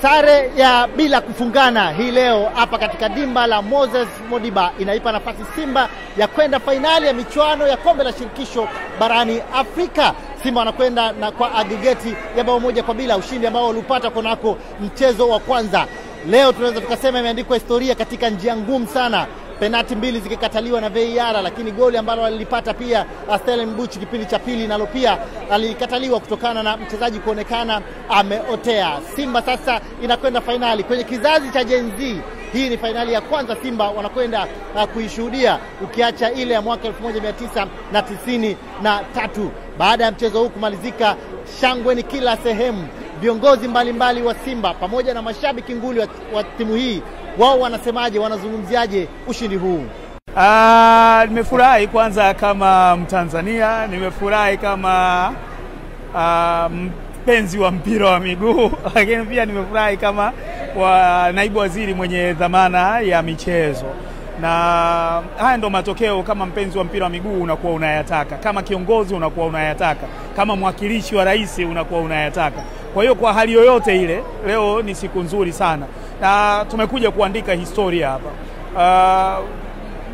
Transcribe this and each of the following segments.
Sare ya bila kufungana hii leo hapa katika dimba la Moses Modiba inaipa nafasi Simba ya kwenda fainali ya michuano ya kombe la shirikisho barani Afrika. Simba wanakwenda na kwa aggregate ya bao 1-0, ushindi ambao ulipata kunako mchezo wa kwanza. Leo tunaweza tukasema imeandikwa historia katika njia ngumu sana. Penalti 2 zikikataliwa na VAR, lakini goli ambalo alilipata pia Stellenbosch kipindi cha pili nalo pia alikataliwa kutokana na mchezaji kuonekana ameotea. Simba sasa inakwenda fainali kwenye kizazi cha Gen Z. Hii ni fainali ya kwanza Simba wanakwenda kuishuhudia, ukiacha ile ya mwaka 1993. Baada ya mchezo huu kumalizika, shangwe ni kila sehemu. Viongozi mbalimbali wa Simba pamoja na mashabiki nguli wa timu hii, wao wanasemaje, wanazungumziaje ushindi huu? Nimefurahi kwanza kama Mtanzania, nimefurahi kama mpenzi wa mpira wa miguu, lakini pia nimefurahi kama naibu waziri mwenye dhamana ya michezo. Na haya ndo matokeo kama mpenzi wa mpira wa miguu unakuwa unayataka, kama kiongozi unakuwa unayataka, kama mwakilishi wa rais unakuwa unayataka. Kwa hiyo kwa hali yoyote ile, leo ni siku nzuri sana na tumekuja kuandika historia hapa.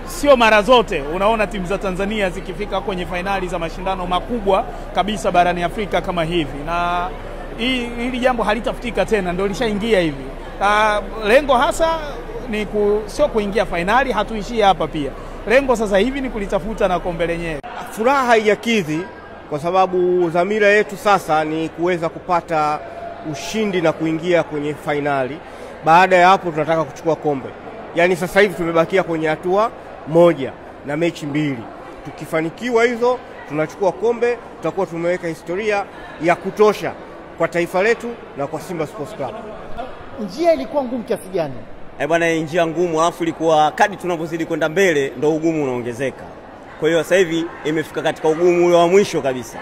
Sio mara zote unaona timu za Tanzania zikifika kwenye fainali za mashindano makubwa kabisa barani Afrika kama hivi, na hili jambo halitafutika tena, ndio lishaingia hivi. Lengo hasa ni sio kuingia fainali, hatuishii hapa pia. Lengo sasa hivi ni kulitafuta na kombe lenyewe. Furaha haijakidhi kwa sababu dhamira yetu sasa ni kuweza kupata ushindi na kuingia kwenye fainali. Baada ya hapo tunataka kuchukua kombe. Yaani sasa hivi tumebakia kwenye hatua moja na mechi 2. Tukifanikiwa hizo tunachukua kombe, tutakuwa tumeweka historia ya kutosha kwa taifa letu na kwa Simba Sports Club. Njia ilikuwa ngumu kiasi gani? Bwana, njia ngumu, alafu ilikuwa kadri tunapozidi kwenda mbele ndio ugumu unaongezeka. Kwa hiyo sasa hivi imefika katika ugumu ule wa mwisho kabisa.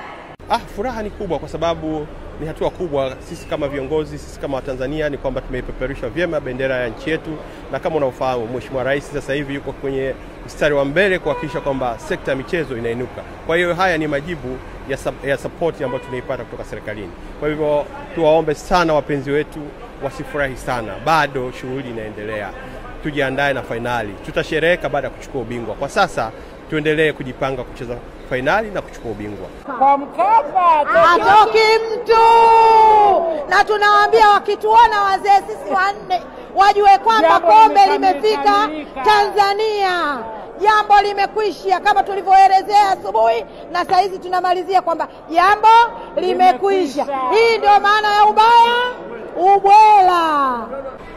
Furaha ni kubwa kwa sababu ni hatua kubwa. Sisi kama viongozi, sisi kama Watanzania ni kwamba tumeipeperusha vyema bendera ya nchi yetu, na kama unaofahamu Mheshimiwa Rais sasa hivi yuko kwenye mstari wa mbele kuhakikisha kwamba sekta ya michezo inainuka. Kwa hiyo haya ni majibu ya support ambayo tunaipata kutoka serikalini. Kwa hivyo tuwaombe sana wapenzi wetu wasifurahi sana, bado shughuli inaendelea. Tujiandae na fainali, tutashereheka baada ya kuchukua ubingwa. Kwa sasa tuendelee kujipanga kucheza fainali na kuchukua ubingwa. Kwa Mkapa hatoki mtu, na tunawaambia wakituona wazee sisi wanne wajue kwamba kombe limefika Tanzania. Jambo limekwisha kama tulivyoelezea asubuhi, na sasa hizi tunamalizia kwamba jambo limekwisha. Hii ndio maana ya ubaya ubwela.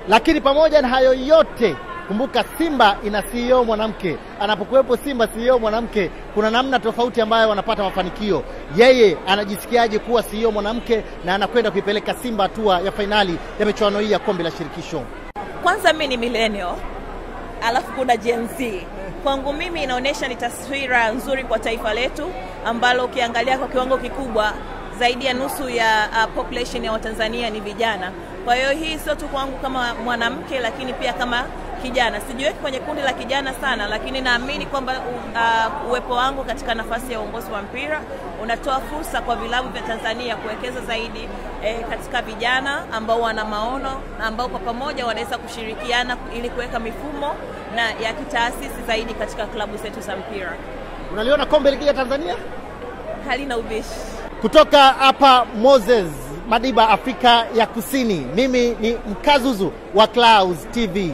Lakini pamoja na hayo yote, kumbuka Simba ina CEO mwanamke. Anapokuwepo Simba CEO mwanamke, kuna namna tofauti ambayo wanapata mafanikio. Yeye anajisikiaje kuwa CEO mwanamke na anakwenda kuipeleka Simba hatua ya fainali ya michuano hii ya kombe la shirikisho? Kwanza mimi ni millennial, alafu kuna Gen Z. Kwangu mimi inaonyesha ni taswira nzuri kwa taifa letu ambalo ukiangalia kwa kiwango kikubwa zaidi ya nusu ya population ya Watanzania ni vijana. Kwa hiyo hii sio tu kwangu kama mwanamke, lakini pia kama kijana. Sijiweki kwenye kundi la kijana sana, lakini naamini kwamba uwepo wangu katika nafasi ya uongozi wa mpira unatoa fursa kwa vilabu vya Tanzania kuwekeza zaidi katika vijana ambao wana maono na ambao kwa pamoja wanaweza kushirikiana ili kuweka mifumo na ya kitaasisi zaidi katika klabu zetu za mpira. Unaliona kombe likija Tanzania? Halina ubishi. Kutoka hapa Moses Modiba, Afrika ya Kusini, mimi ni Mkazuzu wa Clouds TV.